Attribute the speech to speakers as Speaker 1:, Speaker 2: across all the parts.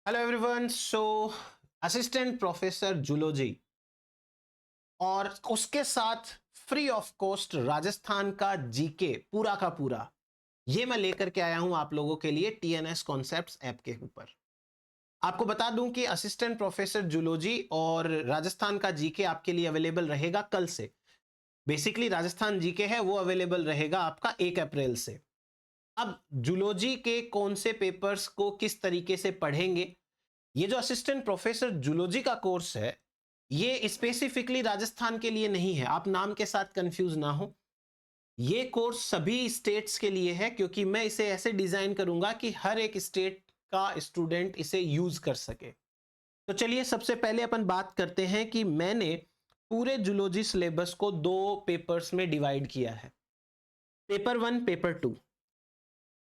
Speaker 1: Hello everyone. So assistant professor zoology और उसके साथ फ्री ऑफ कॉस्ट राजस्थान का जीके पूरा का पूरा ये मैं लेकर के आया हूं आप लोगों के लिए टीएनएस कॉन्सेप्ट्स ऐप के ऊपर। आपको बता दूं कि असिस्टेंट प्रोफेसर जूलॉजी और राजस्थान का जीके आपके लिए अवेलेबल रहेगा कल से। बेसिकली राजस्थान जीके है वो अवेलेबल रहेगा आपका 1 अप्रैल से। अब जूलॉजी के कौन से पेपर्स को किस तरीके से पढ़ेंगे, ये जो असिस्टेंट प्रोफेसर जूलॉजी का कोर्स है ये स्पेसिफिकली राजस्थान के लिए नहीं है, आप नाम के साथ कंफ्यूज ना हो। ये कोर्स सभी स्टेट्स के लिए है क्योंकि मैं इसे ऐसे डिजाइन करूंगा कि हर एक स्टेट का स्टूडेंट इसे यूज कर सके। तो चलिए सबसे पहले अपन बात करते हैं कि मैंने पूरे जूलॉजी सिलेबस को 2 पेपर्स में डिवाइड किया है, पेपर 1 पेपर 2।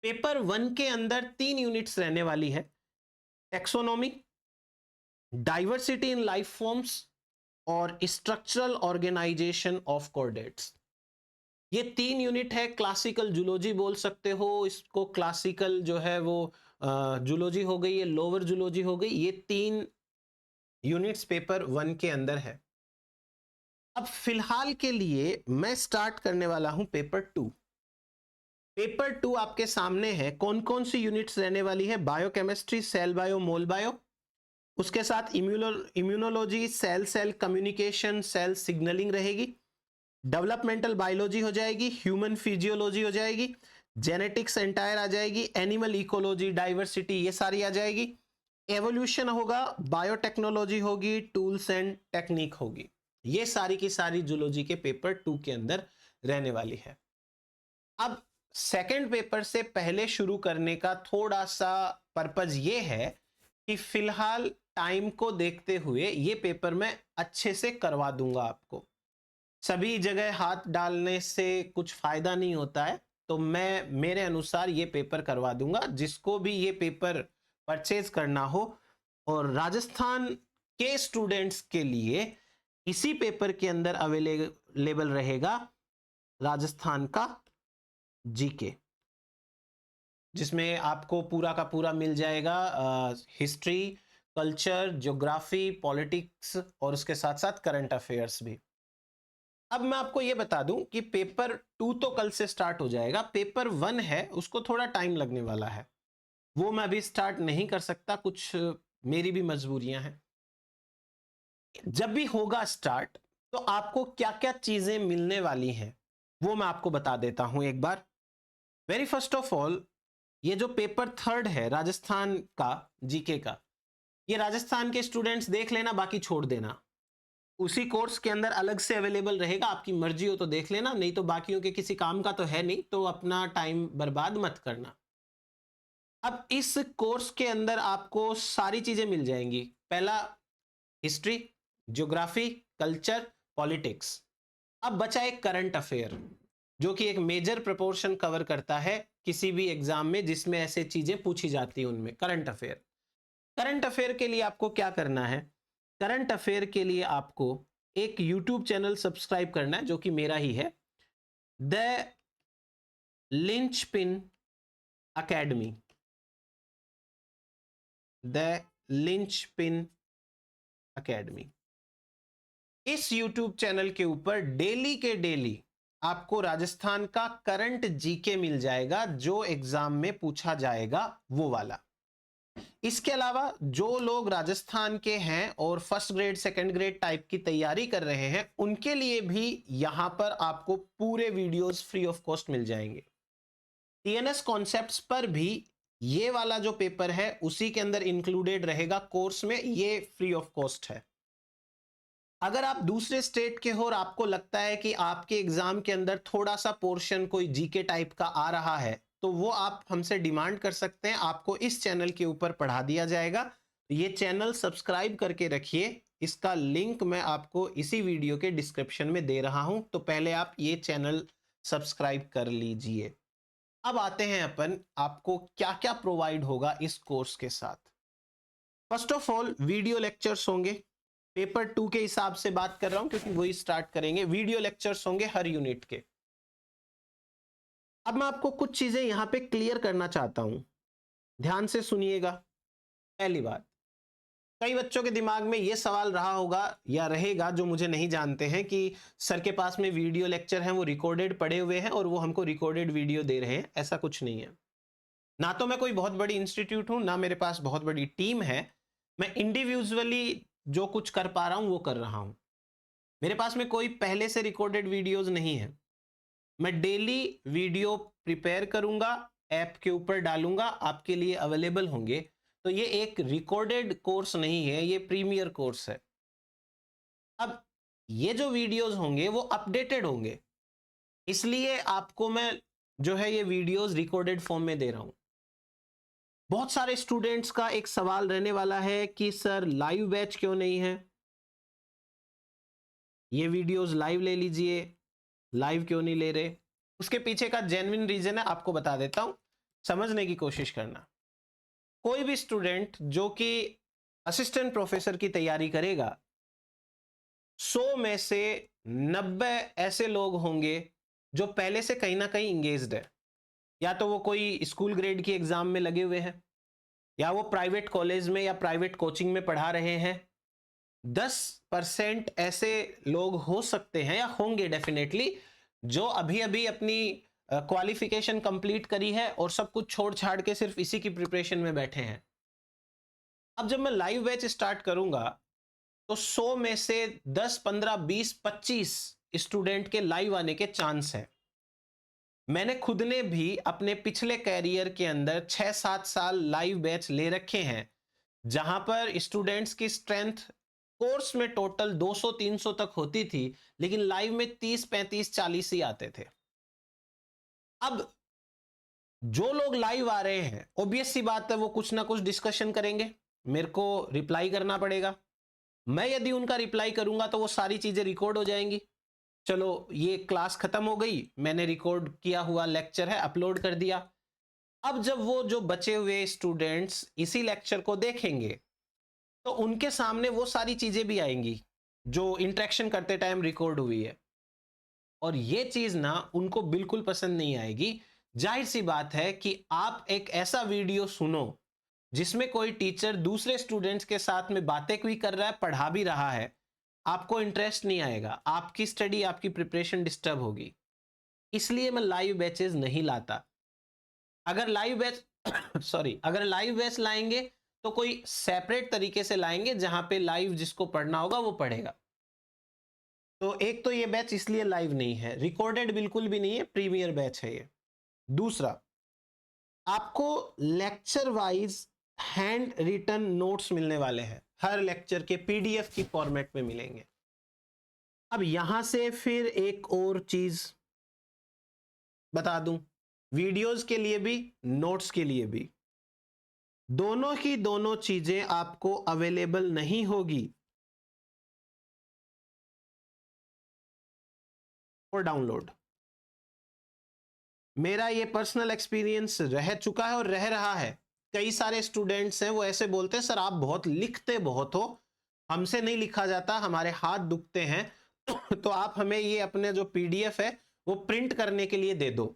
Speaker 1: पेपर 1 के अंदर 3 यूनिट्स रहने वाली है, taxonomy, diversity in life forms और स्ट्रक्चरल ऑर्गेनाइजेशन ऑफ कॉर्डेट्स। ये 3 यूनिट है, क्लासिकल जूलॉजी बोल सकते हो इसको। क्लासिकल जो है वो जूलॉजी हो गई, ये लोअर जूलॉजी हो गई। ये 3 यूनिट्स पेपर 1 के अंदर है। अब फिलहाल के लिए मैं स्टार्ट करने वाला हूं पेपर 2। पेपर 2 आपके सामने है। कौन कौन सी यूनिट्स रहने वाली है? Biochemistry, cell bio, mol bio, उसके साथ immunology, cell cell communication, cell signalling रहेगी, डेवलपमेंटल बायोलॉजी हो जाएगी, ह्यूमन फिजियोलॉजी हो जाएगी, जेनेटिक्स एंटायर आ जाएगी, एनिमल इकोलॉजी, डाइवर्सिटी ये सारी आ जाएगी, एवोल्यूशन होगा, बायोटेक्नोलॉजी होगी, टूल्स एंड टेक्निक होगी। ये सारी की सारी जूलॉजी के पेपर 2 के अंदर रहने वाली है। अब सेकंड पेपर से पहले शुरू करने का थोड़ा सा पर्पज ये है कि फिलहाल टाइम को देखते हुए ये पेपर मैं अच्छे से करवा दूंगा आपको। सभी जगह हाथ डालने से कुछ फायदा नहीं होता है, तो मैं मेरे अनुसार ये पेपर करवा दूंगा। जिसको भी ये पेपर परचेज करना हो और राजस्थान के स्टूडेंट्स के लिए इसी पेपर के अंदर अवेलेबल रहेगा राजस्थान का जीके, जिसमें आपको पूरा का पूरा मिल जाएगा हिस्ट्री, कल्चर, ज्योग्राफी, पॉलिटिक्स और उसके साथ साथ करंट अफेयर्स भी। अब मैं आपको यह बता दूं कि पेपर 2 तो कल से स्टार्ट हो जाएगा, पेपर 1 है उसको थोड़ा टाइम लगने वाला है। वो मैं अभी स्टार्ट नहीं कर सकता, कुछ मेरी भी मजबूरियां हैं। जब भी होगा स्टार्ट तो आपको क्या क्या चीजें मिलने वाली हैं वो मैं आपको बता देता हूं एक बार। वेरी फर्स्ट ऑफ ऑल, ये जो पेपर 3 है राजस्थान का जीके का, ये राजस्थान के स्टूडेंट्स देख लेना, बाकी छोड़ देना। उसी कोर्स के अंदर अलग से अवेलेबल रहेगा, आपकी मर्जी हो तो देख लेना, नहीं तो बाकियों के किसी काम का तो है नहीं, तो अपना टाइम बर्बाद मत करना। अब इस कोर्स के अंदर आपको सारी चीजें मिल जाएंगी। पहला हिस्ट्री, ज्योग्राफी, कल्चर, पॉलिटिक्स। अब बचा एक करंट अफेयर जो कि एक मेजर प्रोपोर्शन कवर करता है किसी भी एग्जाम में जिसमें ऐसे चीजें पूछी जाती हैं। उनमें करंट अफेयर, करंट अफेयर के लिए आपको क्या करना है? करंट अफेयर के लिए आपको एक यूट्यूब चैनल सब्सक्राइब करना है जो कि मेरा ही है, the linchpin academy. The linchpin academy, इस यूट्यूब चैनल के ऊपर डेली के डेली आपको राजस्थान का करंट जीके मिल जाएगा जो एग्जाम में पूछा जाएगा वो वाला। इसके अलावा जो लोग राजस्थान के हैं और first grade second grade type की तैयारी कर रहे हैं उनके लिए भी यहां पर आपको पूरे वीडियोस फ्री ऑफ कॉस्ट मिल जाएंगे। टीएनएस कॉन्सेप्ट्स पर भी ये वाला जो पेपर है उसी के अंदर इंक्लूडेड रहेगा कोर्स में, ये फ्री ऑफ कॉस्ट है। अगर आप दूसरे स्टेट के हो और आपको लगता है कि आपके एग्जाम के अंदर थोड़ा सा पोर्शन कोई जीके टाइप का आ रहा है तो वो आप हमसे डिमांड कर सकते हैं, आपको इस चैनल के ऊपर पढ़ा दिया जाएगा। ये चैनल सब्सक्राइब करके रखिए, इसका लिंक मैं आपको इसी वीडियो के डिस्क्रिप्शन में दे रहा हूं, तो पहले आप ये चैनल सब्सक्राइब कर लीजिए। अब आते हैं अपन आपको क्या क्या प्रोवाइड होगा इस कोर्स के साथ। First of all video lectures होंगे, पेपर 2 के हिसाब से बात कर रहा हूं क्योंकि वही स्टार्ट करेंगे। वीडियो लेक्चर्स होंगे हर यूनिट के। अब मैं आपको कुछ चीजें यहां पे क्लियर करना चाहता हूं, ध्यान से सुनिएगा। पहली बात, कई बच्चों के दिमाग में ये सवाल रहा होगा या रहेगा, जो मुझे नहीं जानते हैं, कि सर के पास में वीडियो लेक्चर हैं, वो रिकॉर्डेड पड़े हुए हैं और वो हमको रिकॉर्डेड वीडियो दे रहे हैं। ऐसा कुछ नहीं है। ना तो मैं कोई बहुत बड़ी इंस्टीट्यूट हूं, ना मेरे पास बहुत बड़ी टीम है। मैं इंडिविजुअली जो कुछ कर पा रहा हूं वो कर रहा हूं। मेरे पास में कोई पहले से रिकॉर्डेड वीडियोस नहीं है। मैं डेली वीडियो प्रिपेयर करूंगा, ऐप के ऊपर डालूंगा, आपके लिए अवेलेबल होंगे। तो ये एक रिकॉर्डेड कोर्स नहीं है, ये प्रीमियर कोर्स है। अब ये जो वीडियोस होंगे वो अपडेटेड होंगे, इसलिए आपको मैं जो है ये वीडियोस रिकॉर्डेड फॉर्म में दे रहा हूं। बहुत सारे स्टूडेंट्स का एक सवाल रहने वाला है कि सर लाइव बैच क्यों नहीं है, ये वीडियोस लाइव ले लीजिए, लाइव क्यों नहीं ले रहे। उसके पीछे का जेन्युइन रीजन है, आपको बता देता हूं, समझने की कोशिश करना। कोई भी स्टूडेंट जो कि असिस्टेंट प्रोफेसर की तैयारी करेगा, 100 में से 90 ऐसे लोग होंगे जो पहले से कहीं ना कहीं इंगेज्ड है। या तो वो कोई स्कूल ग्रेड की एग्जाम में लगे हुए हैं, या वो प्राइवेट कॉलेज में या प्राइवेट कोचिंग में पढ़ा रहे हैं। 10% ऐसे लोग हो सकते हैं या होंगे डेफिनेटली, जो अभी अभी अपनी क्वालिफिकेशन कंप्लीट करी है और सब कुछ छोड़ छाड़ के सिर्फ इसी की प्रिपरेशन में बैठे हैं। अब जब मैं लाइव बैच स्टार्ट करूंगा तो 100 में से 10, 15, 20, 25 स्टूडेंट के लाइव आने के चांस है। मैंने खुद ने भी अपने पिछले कैरियर के अंदर 6-7 साल लाइव बैच ले रखे हैं, जहां पर स्टूडेंट्स की स्ट्रेंथ कोर्स में टोटल 200-300 तक होती थी, लेकिन लाइव में 30, 35, 40 ही आते थे। अब जो लोग लाइव आ रहे हैं, ऑब्वियस सी बात है वो कुछ ना कुछ डिस्कशन करेंगे, मेरे को रिप्लाई करना पड़ेगा। मैं यदि उनका रिप्लाई करूंगा तो वो सारी चीजें रिकॉर्ड हो जाएंगी। चलो ये क्लास खत्म हो गई, मैंने रिकॉर्ड किया हुआ लेक्चर है, अपलोड कर दिया। अब जब वो जो बचे हुए स्टूडेंट्स इसी लेक्चर को देखेंगे तो उनके सामने वो सारी चीजें भी आएंगी जो इंटरेक्शन करते टाइम रिकॉर्ड हुई है, और ये चीज ना उनको बिल्कुल पसंद नहीं आएगी। जाहिर सी बात है कि आप एक ऐसा वीडियो सुनो जिसमें कोई टीचर दूसरे स्टूडेंट्स के साथ में बातें भी कर रहा है, पढ़ा भी रहा है, आपको इंटरेस्ट नहीं आएगा, आपकी स्टडी, आपकी प्रिपरेशन डिस्टर्ब होगी। इसलिए मैं लाइव बैचेस नहीं लाता। अगर लाइव बैच सॉरी, अगर लाइव बैच लाएंगे तो कोई सेपरेट तरीके से लाएंगे, जहां पे लाइव जिसको पढ़ना होगा वो पढ़ेगा। तो एक तो ये बैच इसलिए लाइव नहीं है, रिकॉर्डेड बिल्कुल भी नहीं है, प्रीमियर बैच है ये। दूसरा, आपको lecture wise handwritten notes मिलने वाले हैं, हर लेक्चर के पीडीएफ की फॉर्मेट में मिलेंगे। अब यहां से फिर एक और चीज बता दूं, वीडियोस के लिए भी नोट्स के लिए भी, दोनों की दोनों चीजें आपको अवेलेबल नहीं होगी फॉर डाउनलोड। मेरा ये पर्सनल एक्सपीरियंस रह चुका है और रह रहा है। कई सारे स्टूडेंट्स हैं वो ऐसे बोलते हैं, सर आप बहुत लिखते बहुत हो, हमसे नहीं लिखा जाता, हमारे हाथ दुखते हैं तो आप हमें ये अपने जो पीडीएफ है वो प्रिंट करने के लिए दे दो।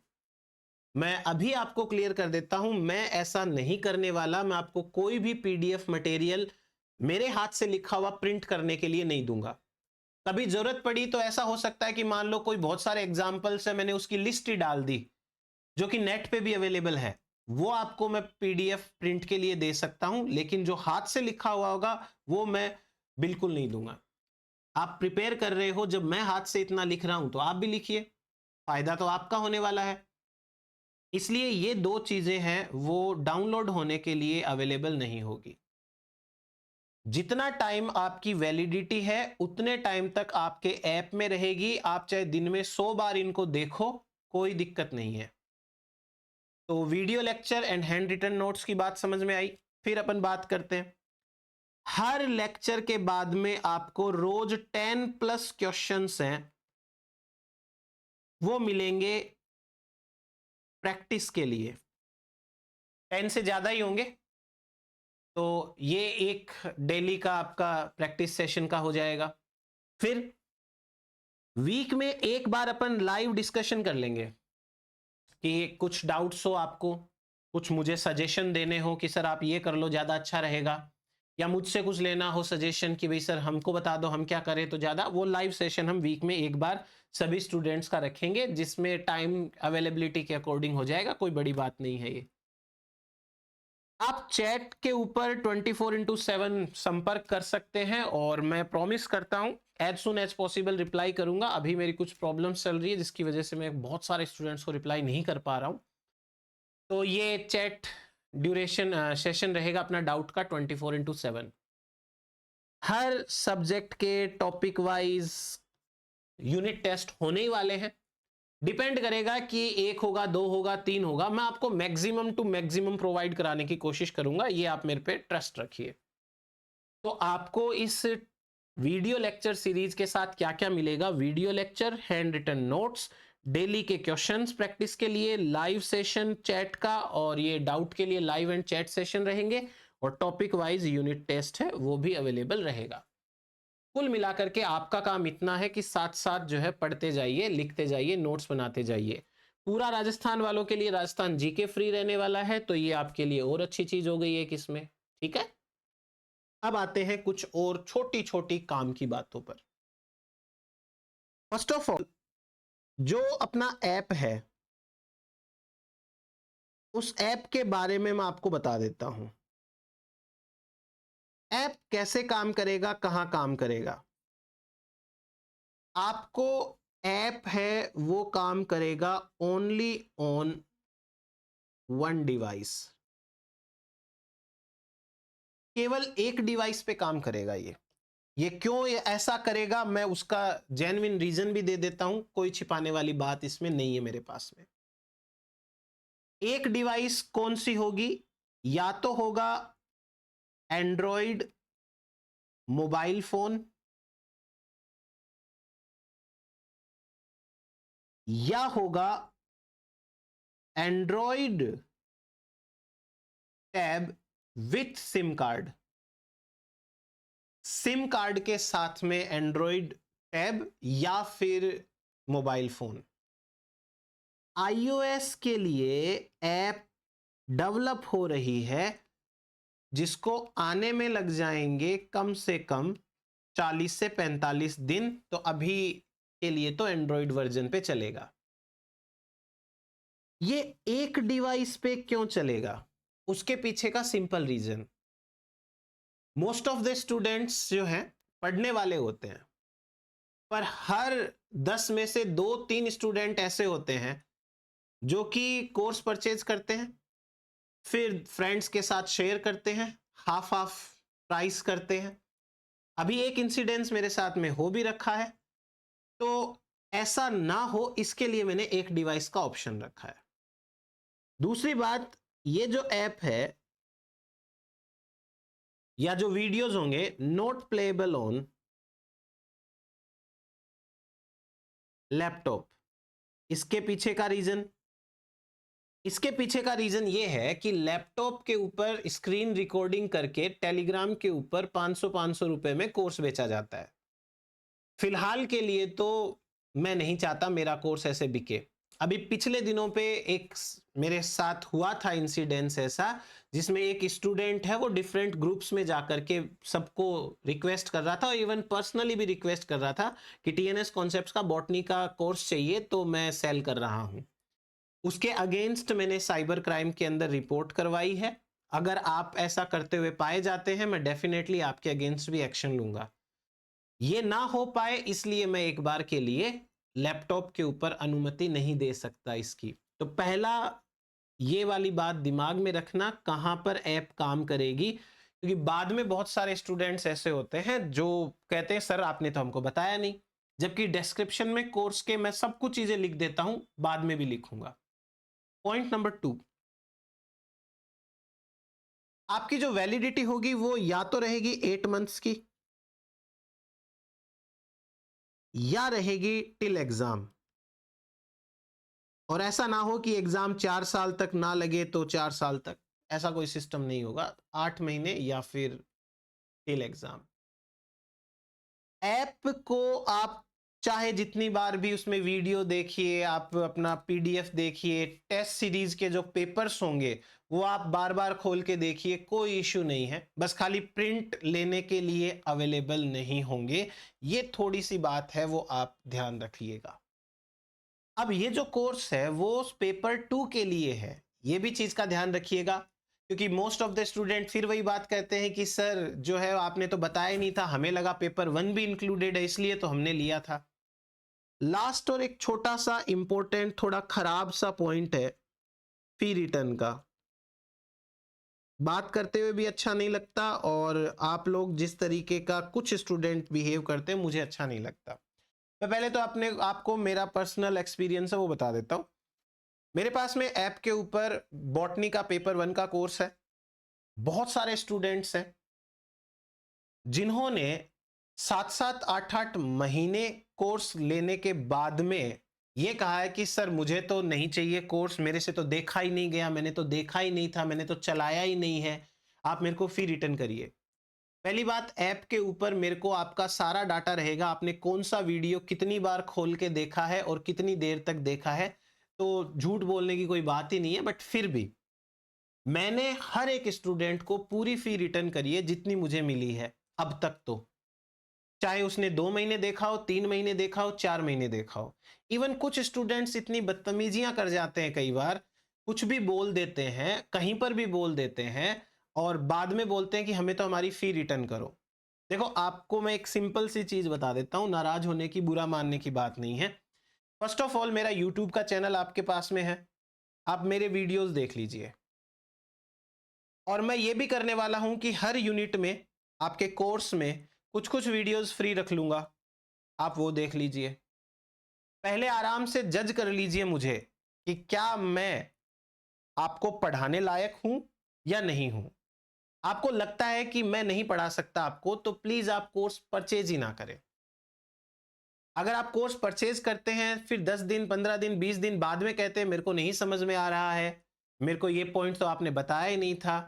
Speaker 1: मैं अभी आपको क्लियर कर देता हूं, मैं ऐसा नहीं करने वाला। मैं आपको कोई भी पीडीएफ मटेरियल मेरे हाथ से लिखा हुआ प्रिंट करने के लिए नहीं दूंगा। कभी जरूरत पड़ी तो ऐसा हो सकता है कि मान लो कोई बहुत सारे एग्जाम्पल्स है, मैंने उसकी लिस्ट ही डाल दी जो कि नेट पे भी अवेलेबल है, वो आपको मैं पीडीएफ प्रिंट के लिए दे सकता हूं, लेकिन जो हाथ से लिखा हुआ होगा वो मैं बिल्कुल नहीं दूंगा। आप प्रिपेयर कर रहे हो, जब मैं हाथ से इतना लिख रहा हूं तो आप भी लिखिए, फायदा तो आपका होने वाला है। इसलिए ये दो चीजें हैं वो डाउनलोड होने के लिए अवेलेबल नहीं होगी। जितना टाइम आपकी वैलिडिटी है उतने टाइम तक आपके ऐप में रहेगी, आप चाहे दिन में 100 बार इनको देखो, कोई दिक्कत नहीं है। तो video lecture and handwritten notes की बात समझ में आई। फिर अपन बात करते हैं, हर लेक्चर के बाद में आपको रोज 10+ क्वेश्चंस हैं वो मिलेंगे प्रैक्टिस के लिए। 10 से ज्यादा ही होंगे, तो ये एक डेली का आपका प्रैक्टिस सेशन का हो जाएगा। फिर वीक में एक बार अपन लाइव डिस्कशन कर लेंगे कि कुछ डाउट्स हो आपको, कुछ मुझे सजेशन देने हो कि सर आप ये कर लो ज्यादा अच्छा रहेगा, या मुझसे कुछ लेना हो सजेशन कि भाई सर हमको बता दो हम क्या करें, तो ज़्यादा वो लाइव सेशन हम वीक में एक बार सभी स्टूडेंट्स का रखेंगे, जिसमें टाइम अवेलेबिलिटी के अकॉर्डिंग हो जाएगा, कोई बड़ी बात नहीं है ये। आप चैट के ऊपर 24/7 संपर्क कर सकते हैं और मैं प्रॉमिस करता हूं as soon as possible reply करूंगा। अभी मेरी कुछ प्रॉब्लम्स चल रही है जिसकी वजह से मैं बहुत सारे स्टूडेंट्स को रिप्लाई नहीं कर पा रहा हूं। तो ये चैट ड्यूरेशन सेशन रहेगा अपना डाउट का 24/7। हर सब्जेक्ट के टॉपिक वाइज यूनिट टेस्ट होने ही वाले हैं। डिपेंड करेगा कि एक होगा, दो होगा, तीन होगा, मैं आपको मैक्सिमम टू मैक्सिमम प्रोवाइड कराने की कोशिश करूंगा, ये आप मेरे पे ट्रस्ट रखिए। तो आपको इस वीडियो लेक्चर सीरीज के साथ क्या क्या मिलेगा? Video lecture, handwritten notes, daily के क्वेश्चंस प्रैक्टिस के लिए, लाइव सेशन चैट का, और ये डाउट के लिए लाइव एंड चैट सेशन रहेंगे, और टॉपिक वाइज यूनिट टेस्ट है वो भी अवेलेबल रहेगा। कुल मिलाकर के आपका काम इतना है कि साथ साथ जो है पढ़ते जाइए, लिखते जाइए, नोट्स बनाते जाइए। पूरा राजस्थान वालों के लिए राजस्थान जीके फ्री रहने वाला है, तो ये आपके लिए और अच्छी चीज हो गई है किसमें, ठीक है। अब आते हैं कुछ और छोटी छोटी काम की बातों पर। फर्स्ट ऑफ ऑल, जो अपना ऐप है उस ऐप के बारे में मैं आपको बता देता हूं। ऐप कैसे काम करेगा, कहां काम करेगा। आपको ऐप है वो काम करेगा ओनली ऑन वन डिवाइस, केवल एक डिवाइस पे काम करेगा। ये क्यों ये ऐसा करेगा, मैं उसका जेन्युइन रीजन भी दे देता हूं, कोई छिपाने वाली बात इसमें नहीं है मेरे पास में। एक डिवाइस कौन सी होगी? या तो होगा एंड्रॉयड मोबाइल फोन, या होगा Android tab with SIM card. SIM card के साथ में एंड्रॉयड टैब या फिर मोबाइल फोन। आईओएस के लिए ऐप डेवलप हो रही है जिसको आने में लग जाएंगे कम से कम 40 से 45 दिन, तो अभी के लिए तो एंड्रॉयड वर्जन पे चलेगा। ये एक डिवाइस पे क्यों चलेगा? उसके पीछे का simple reason, most of the students जो हैं पढ़ने वाले होते हैं, पर हर 10 में से 2-3 स्टूडेंट ऐसे होते हैं जो कि कोर्स परचेज करते हैं, फिर फ्रेंड्स के साथ शेयर करते हैं, हाफ हाफ प्राइस करते हैं। अभी एक इंसिडेंस मेरे साथ में हो भी रखा है, तो ऐसा ना हो इसके लिए मैंने एक डिवाइस का ऑप्शन रखा है। दूसरी बात, ये जो ऐप है या जो वीडियोस होंगे नॉट प्लेएबल ऑन लैपटॉप। इसके पीछे का रीजन, इसके पीछे का रीजन ये है कि लैपटॉप के ऊपर स्क्रीन रिकॉर्डिंग करके टेलीग्राम के ऊपर 500 रुपए में कोर्स बेचा जाता है। फिलहाल के लिए तो मैं नहीं चाहता मेरा कोर्स ऐसे बिके। अभी पिछले दिनों पे एक मेरे साथ हुआ था इंसिडेंस ऐसा, जिसमें एक स्टूडेंट है वो डिफरेंट ग्रुप्स में जाकर के सबको रिक्वेस्ट कर रहा था, और इवन पर्सनली भी रिक्वेस्ट कर रहा था कि टीएनएस कॉन्सेप्ट्स का बॉटनी का कोर्स चाहिए, तो मैं सेल कर रहा हूं। उसके अगेंस्ट मैंने साइबर क्राइम के अंदर रिपोर्ट करवाई है। अगर आप ऐसा करते हुए पाए जाते हैं, मैं डेफिनेटली आपके अगेंस्ट भी एक्शन लूंगा। ये ना हो पाए इसलिए मैं एक बार के लिए लैपटॉप के ऊपर अनुमति नहीं दे सकता इसकी। तो पहला ये वाली बात दिमाग में रखना, कहां पर ऐप काम करेगी, क्योंकि बाद में बहुत सारे स्टूडेंट्स ऐसे होते हैं जो कहते हैं सर आपने तो हमको बताया नहीं, जबकि डिस्क्रिप्शन में कोर्स के मैं सब कुछ चीजें लिख देता हूं, बाद में भी लिखूंगा। पॉइंट नंबर 2, आपकी जो वैलिडिटी होगी वो या तो रहेगी 8 मंथ्स की, या रहेगी टिल एग्जाम। और ऐसा ना हो कि एग्जाम 4 साल तक ना लगे तो 4 साल तक, ऐसा कोई सिस्टम नहीं होगा। 8 महीने या फिर टिल एग्जाम। ऐप को आप चाहे जितनी बार भी उसमें वीडियो देखिए, आप अपना पीडीएफ देखिए, टेस्ट सीरीज के जो पेपर्स होंगे वो आप बार बार खोल के देखिए, कोई इश्यू नहीं है। बस खाली प्रिंट लेने के लिए अवेलेबल नहीं होंगे, ये थोड़ी सी बात है, वो आप ध्यान रखिएगा। अब ये जो कोर्स है वो पेपर 2 के लिए है, ये भी चीज का ध्यान रखिएगा, क्योंकि मोस्ट ऑफ द स्टूडेंट फिर वही बात कहते हैं कि सर जो है आपने तो बताया ही नहीं था, हमें लगा पेपर 1 भी इंक्लूडेड है इसलिए तो हमने लिया था। लास्ट और एक छोटा सा इंपॉर्टेंट थोड़ा खराब सा पॉइंट है फी रिटर्न का, बात करते हुए भी अच्छा नहीं लगता, और आप लोग जिस तरीके का कुछ स्टूडेंट बिहेव करते हैं मुझे अच्छा नहीं लगता। मैं पहले तो आपको मेरा पर्सनल एक्सपीरियंस है वो बता देता हूँ। मेरे पास में ऐप के ऊपर बॉटनी का पेपर 1 का कोर्स है। बहुत सारे स्टूडेंट्स हैं जिन्होंने 7-7 8-8 महीने कोर्स लेने के बाद में ये कहा है कि सर मुझे तो नहीं चाहिए कोर्स, मेरे से तो देखा ही नहीं गया, मैंने तो देखा ही नहीं था, मैंने तो चलाया ही नहीं है, आप मेरे को फी रिटर्न करिए। पहली बात, ऐप के ऊपर मेरे को आपका सारा डाटा रहेगा, आपने कौन सा वीडियो कितनी बार खोल के देखा है और कितनी देर तक देखा है, तो झूठ बोलने की कोई बात ही नहीं है। बट फिर भी मैंने हर एक स्टूडेंट को पूरी फी रिटर्न करी है जितनी मुझे मिली है अब तक, तो चाहे उसने 2 महीने देखा हो, 3 महीने देखा हो, 4 महीने देखा हो। इवन कुछ स्टूडेंट्स इतनी बदतमीजियां कर जाते हैं, कई बार कुछ भी बोल देते हैं, कहीं पर भी बोल देते हैं, और बाद में बोलते हैं कि हमें तो हमारी फी रिटर्न करो। देखो, आपको मैं एक सिंपल सी चीज बता देता हूं, नाराज होने की, बुरा मानने की बात नहीं है। फर्स्ट ऑफ ऑल, मेरा यूट्यूब का चैनल आपके पास में है, आप मेरे वीडियोस देख लीजिए, और मैं ये भी करने वाला हूं कि हर यूनिट में आपके कोर्स में कुछ कुछ वीडियोस फ्री रख लूंगा, आप वो देख लीजिए। पहले आराम से जज कर लीजिए मुझे कि क्या मैं आपको पढ़ाने लायक हूं या नहीं हूं। आपको लगता है कि मैं नहीं पढ़ा सकता आपको, तो प्लीज आप कोर्स परचेज ही ना करें। अगर आप कोर्स परचेज करते हैं, फिर 10 दिन, 15 दिन, 20 दिन बाद में कहते हैं मेरे को नहीं समझ में आ रहा है, मेरे को ये पॉइंट तो आपने बताया ही नहीं था,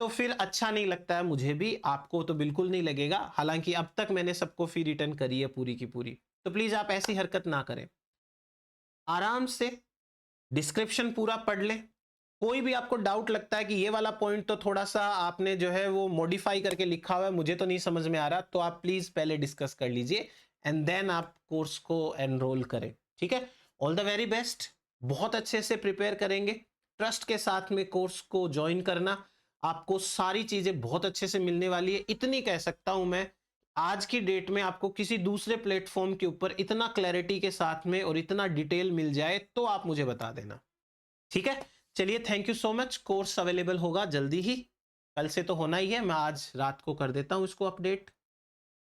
Speaker 1: तो फिर अच्छा नहीं लगता है मुझे भी, आपको तो बिल्कुल नहीं लगेगा। हालांकि अब तक मैंने सबको फी रिटर्न करी है पूरी की पूरी, तो प्लीज आप ऐसी हरकत ना करें। आराम से डिस्क्रिप्शन पूरा पढ़ लें। कोई भी आपको डाउट लगता है कि ये वाला पॉइंट तो थोड़ा सा आपने जो है वो मॉडिफाई करके लिखा हुआ है, मुझे तो नहीं समझ में आ रहा, तो आप प्लीज पहले डिस्कस कर लीजिए एंड देन आप कोर्स को एनरोल करें। ठीक है, ऑल द वेरी बेस्ट, बहुत अच्छे से प्रिपेयर करेंगे, ट्रस्ट के साथ में कोर्स को ज्वाइन करना, आपको सारी चीजें बहुत अच्छे से मिलने वाली है। इतनी कह सकता हूं मैं, आज की डेट में आपको किसी दूसरे प्लेटफॉर्म के ऊपर इतना क्लैरिटी के साथ में और इतना डिटेल मिल जाए तो आप मुझे बता देना। ठीक है, चलिए, thank you so much. Course available होगा जल्दी ही, कल से तो होना ही है, मैं आज रात को कर देता हूं इसको अपडेट।